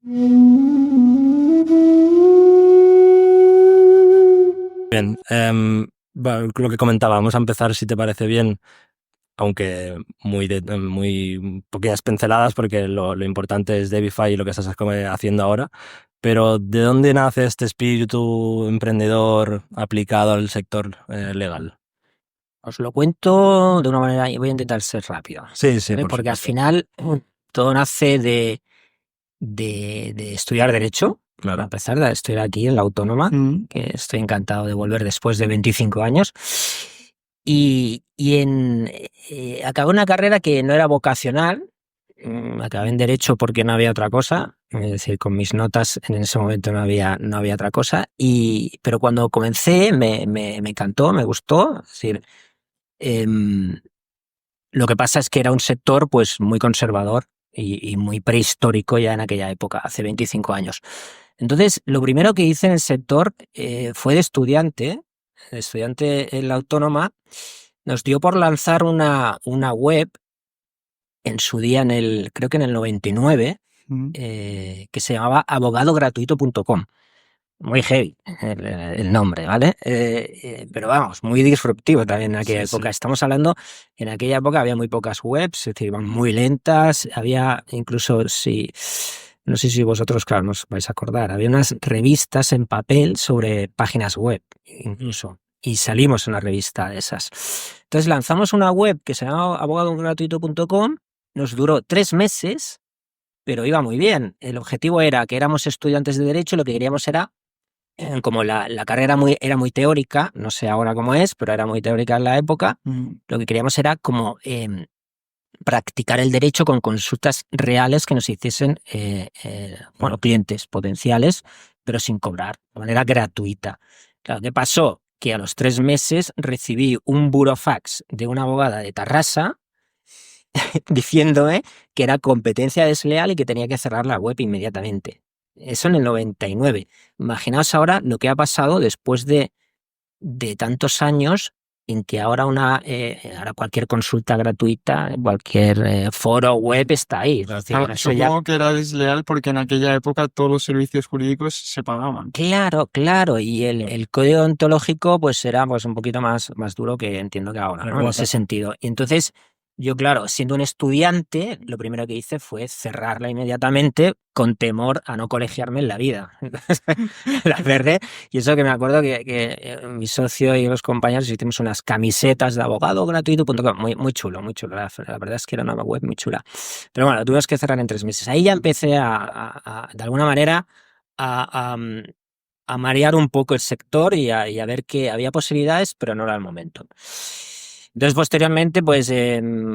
Bien, lo que comentaba, vamos a empezar, si te parece bien, aunque muy pequeñas pinceladas, porque lo importante es Devify y lo que estás haciendo ahora. Pero ¿de dónde nace este espíritu emprendedor aplicado al sector legal? Os lo cuento de una manera, y voy a intentar ser rápido. Sí, sí, ¿vale? por Porque al supuesto. final todo nace de estudiar Derecho. Claro. A pesar de estudiar aquí en la Autónoma, que estoy encantado de volver después de 25 años. Y acabé una carrera que no era vocacional. Acabé en Derecho porque no había otra cosa. Es decir, con mis notas en ese momento no había otra cosa. Pero cuando comencé me encantó, me gustó. Es decir, lo que pasa es que era un sector pues muy conservador y muy prehistórico ya en aquella época, hace 25 años. Entonces, lo primero que hice en el sector fue de estudiante en la Autónoma. Nos dio por lanzar una web en su día, creo que en el 99, que se llamaba abogadogratuito.com. Muy heavy el nombre, ¿vale? Pero vamos, muy disruptivo también en aquella época. Sí. Estamos hablando, en aquella época había muy pocas webs, es decir, iban muy lentas, había incluso, no sé si vosotros, claro, no os vais a acordar, había unas revistas en papel sobre páginas web, incluso, y salimos en una revista de esas. Entonces lanzamos una web que se llamaba abogadogratuito.com, nos duró 3 meses, pero iba muy bien. El objetivo era que éramos estudiantes de Derecho y lo que queríamos era, como la carrera era muy teórica, no sé ahora cómo es, pero era muy teórica en la época, lo que queríamos era como practicar el derecho con consultas reales que nos hiciesen clientes potenciales, pero sin cobrar, de manera gratuita. Claro, ¿qué pasó? Que a los 3 meses recibí un burofax de una abogada de Tarrasa diciéndome que era competencia desleal y que tenía que cerrar la web inmediatamente. Eso en el 99. Imaginaos ahora lo que ha pasado después de tantos años, en que ahora ahora cualquier consulta gratuita, cualquier foro web está ahí. Supongo que era desleal porque en aquella época todos los servicios jurídicos se pagaban. Claro. Y el código ontológico pues era pues un poquito más duro que entiendo que ahora, ¿no? En ese sentido. Y entonces, yo, claro, siendo un estudiante, lo primero que hice fue cerrarla inmediatamente con temor a no colegiarme en la vida. La cerré, y eso que me acuerdo que mi socio y los compañeros hicimos unas camisetas de abogadogratuito.com, muy chulo. La verdad es que era una web muy chula. Pero bueno, tuvimos que cerrar en 3 meses. Ahí ya empecé de alguna manera a marear un poco el sector y a ver que había posibilidades, pero no era el momento. Entonces, posteriormente, pues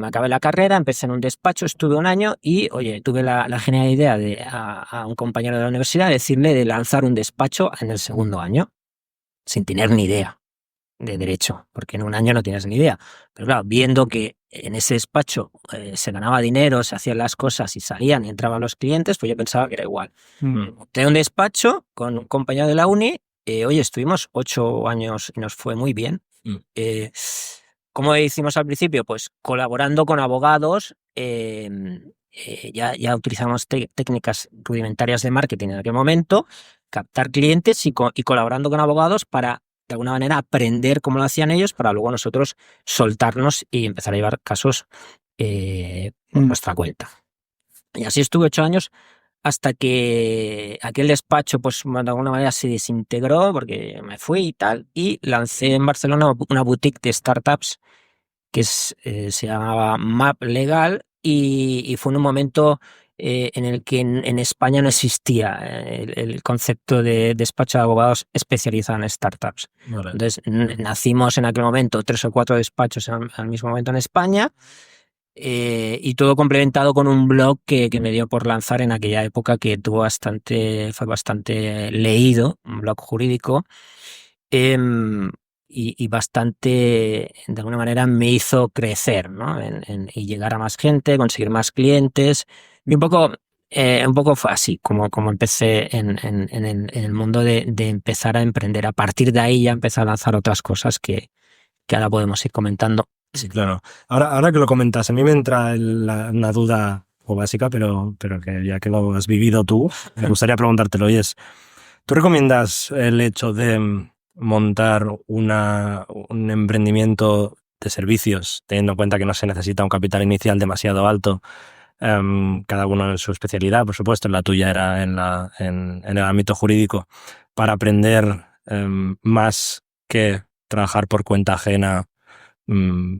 acabé la carrera, empecé en un despacho, estuve 1 año y, oye, tuve la genial idea de a un compañero de la universidad decirle de lanzar un despacho en el 2.º año, sin tener ni idea de derecho, porque en 1 año no tienes ni idea. Pero claro, viendo que en ese despacho se ganaba dinero, se hacían las cosas y salían y entraban los clientes, pues yo pensaba que era igual. Tenía un despacho con un compañero de la uni, oye, estuvimos 8 años y nos fue muy bien. ¿Cómo hicimos al principio? Pues colaborando con abogados, ya utilizamos técnicas rudimentarias de marketing en aquel momento, captar clientes y colaborando con abogados para, de alguna manera, aprender cómo lo hacían ellos para luego nosotros soltarnos y empezar a llevar casos por nuestra cuenta. Y así estuve 8 años hasta que aquel despacho, pues de alguna manera se desintegró porque me fui y tal, y lancé en Barcelona una boutique de startups que se llamaba Map Legal y fue en un momento en el que en España no existía el concepto de despacho de abogados especializado en startups. Vale. Entonces nacimos en aquel momento 3 o 4 despachos al mismo momento en España. Y todo complementado con un blog que me dio por lanzar en aquella época, que fue bastante leído, un blog jurídico, y bastante, de alguna manera, me hizo crecer, ¿no? Y llegar a más gente, conseguir más clientes. Y un poco fue así como empecé en el mundo de empezar a emprender. A partir de ahí ya empecé a lanzar otras cosas que ahora podemos ir comentando. Sí, claro. Ahora que lo comentas, a mí me entra una duda poco básica, pero que ya que lo has vivido tú, me gustaría preguntártelo, y es, ¿tú recomiendas el hecho de montar un emprendimiento de servicios, teniendo en cuenta que no se necesita un capital inicial demasiado alto, cada uno en su especialidad, por supuesto, la tuya era en el ámbito jurídico, para aprender más que trabajar por cuenta ajena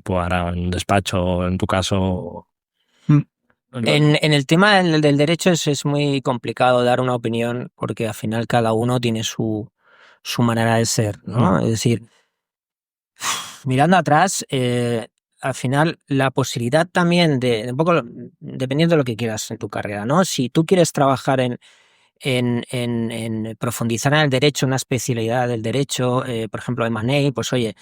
para un despacho, o en tu caso? En el tema del derecho es muy complicado dar una opinión porque al final cada uno tiene su manera de ser, ¿no? Es decir, mirando atrás, al final la posibilidad también de un poco dependiendo de lo que quieras en tu carrera, ¿no? Si tú quieres trabajar en profundizar en el derecho, una especialidad del derecho, por ejemplo, M&A, pues oye,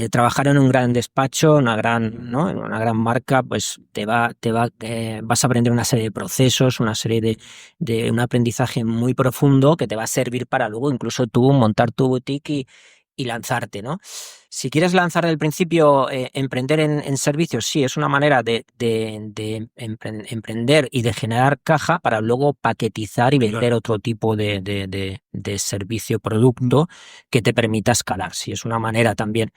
trabajar en un gran despacho, ¿no? En una gran marca, pues vas a aprender una serie de procesos, una serie de un aprendizaje muy profundo que te va a servir para luego incluso tú montar tu boutique y lanzarte, ¿no? Si quieres lanzar del principio, emprender en servicios, sí, es una manera de emprender y de generar caja para luego paquetizar y vender otro tipo de servicio producto que te permita escalar. Sí, es una manera también.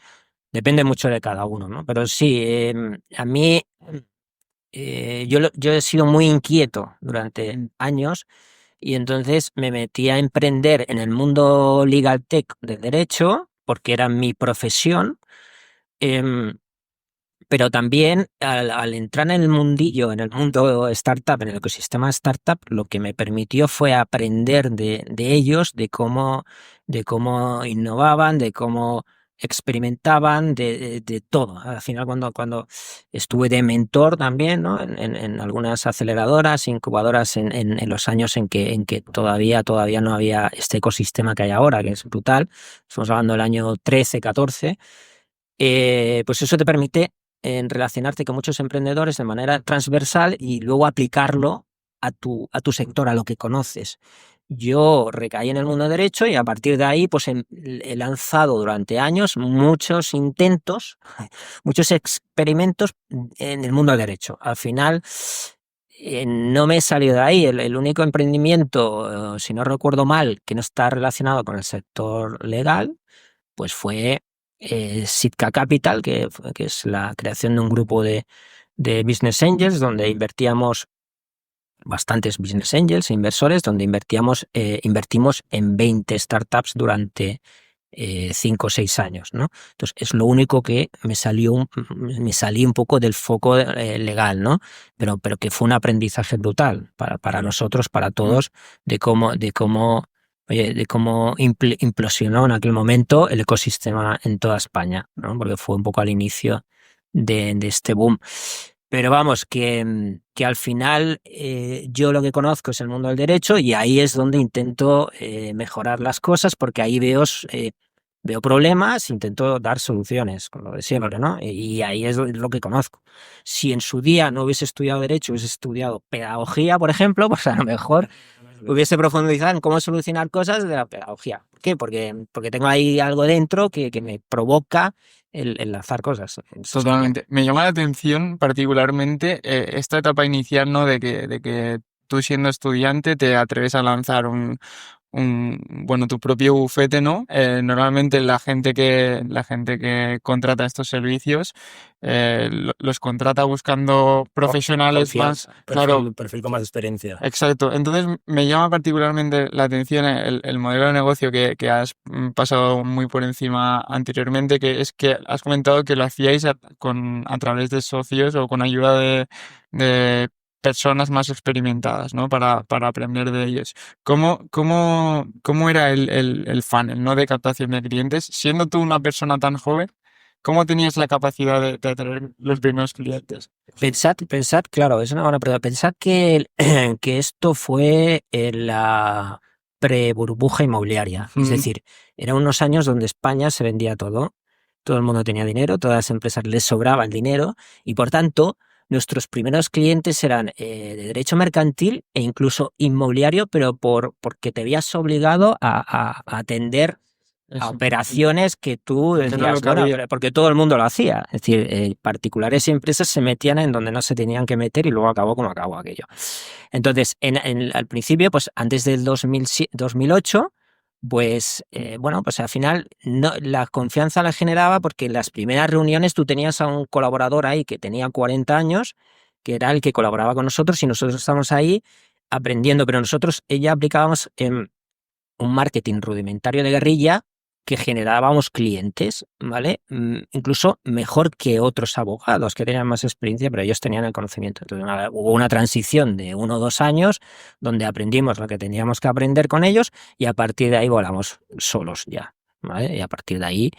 Depende mucho de cada uno, ¿no? Pero sí, a mí yo he sido muy inquieto durante años y entonces me metí a emprender en el mundo legal tech del derecho porque era mi profesión. Em, pero también al entrar en el mundillo, en el mundo startup, en el ecosistema startup, lo que me permitió fue aprender de ellos, de cómo innovaban, de cómo experimentaban, de todo. Al final, cuando estuve de mentor también, ¿no? En algunas aceleradoras, incubadoras en los años en que todavía no había este ecosistema que hay ahora, que es brutal. Estamos hablando del año 13, 14. Pues eso te permite en relacionarte con muchos emprendedores de manera transversal y luego aplicarlo a tu sector, a lo que conoces. Yo recaí en el mundo derecho y a partir de ahí pues he lanzado durante años muchos intentos, muchos experimentos en el mundo del derecho. Al final no me he salido de ahí. El único emprendimiento, si no recuerdo mal, que no está relacionado con el sector legal, pues fue Sitka Capital, que es la creación de un grupo de Business Angels, donde invertíamos bastantes Business Angels e inversores, donde invertimos en 20 startups durante 5 o 6 años, ¿no? Entonces, es lo único que me salí un poco del foco legal, ¿no? Pero que fue un aprendizaje brutal para nosotros, para todos, de cómo implosionó en aquel momento el ecosistema en toda España, ¿no? Porque fue un poco al inicio de este boom. Pero vamos, que al final yo lo que conozco es el mundo del derecho y ahí es donde intento mejorar las cosas porque ahí veo problemas, intento dar soluciones, con lo de siempre, ¿no? Y ahí es lo que conozco. Si en su día no hubiese estudiado derecho, hubiese estudiado pedagogía, por ejemplo, pues a lo mejor hubiese profundizado en cómo solucionar cosas de la pedagogía. ¿Por qué? Porque tengo ahí algo dentro que me provoca el lanzar cosas. Totalmente. Me llama la atención particularmente esta etapa inicial, ¿no? De que tú siendo estudiante te atreves a lanzar bueno, tu propio bufete, ¿no? Normalmente la gente que contrata estos servicios los contrata buscando profesionales más, claro, Perfil con más experiencia. exacto. Entonces me llama particularmente la atención el modelo de negocio que has pasado muy por encima anteriormente, que es que has comentado que lo hacíais a través de socios o con ayuda de personas más experimentadas, ¿no? Para aprender de ellos. ¿Cómo era el funnel, ¿no? De captación de clientes? Siendo tú una persona tan joven, ¿cómo tenías la capacidad de atraer los primeros clientes? Pensad, claro, es una buena pregunta. Pensad que esto fue en la pre-burbuja inmobiliaria. Es decir, eran unos años donde España se vendía todo el mundo tenía dinero, todas las empresas les sobraba el dinero y por tanto nuestros primeros clientes eran de derecho mercantil e incluso inmobiliario, pero porque te habías obligado a atender a Eso. operaciones que tú Que no decías, lo bueno, cabía. pero porque todo el mundo lo hacía. Es decir, particulares y empresas se metían en donde no se tenían que meter y luego acabó como acabó aquello. Entonces, al principio, pues antes del 2008, pues bueno, pues al final la confianza la generaba porque en las primeras reuniones tú tenías a un colaborador ahí que tenía 40 años, que era el que colaboraba con nosotros y nosotros estábamos ahí aprendiendo, pero nosotros ya aplicábamos un marketing rudimentario de guerrilla que generábamos clientes, ¿vale? Incluso mejor que otros abogados que tenían más experiencia, pero ellos tenían el conocimiento. Entonces hubo una transición de 1 o 2 años donde aprendimos lo que teníamos que aprender con ellos y a partir de ahí volamos solos ya, ¿vale? Y a partir de ahí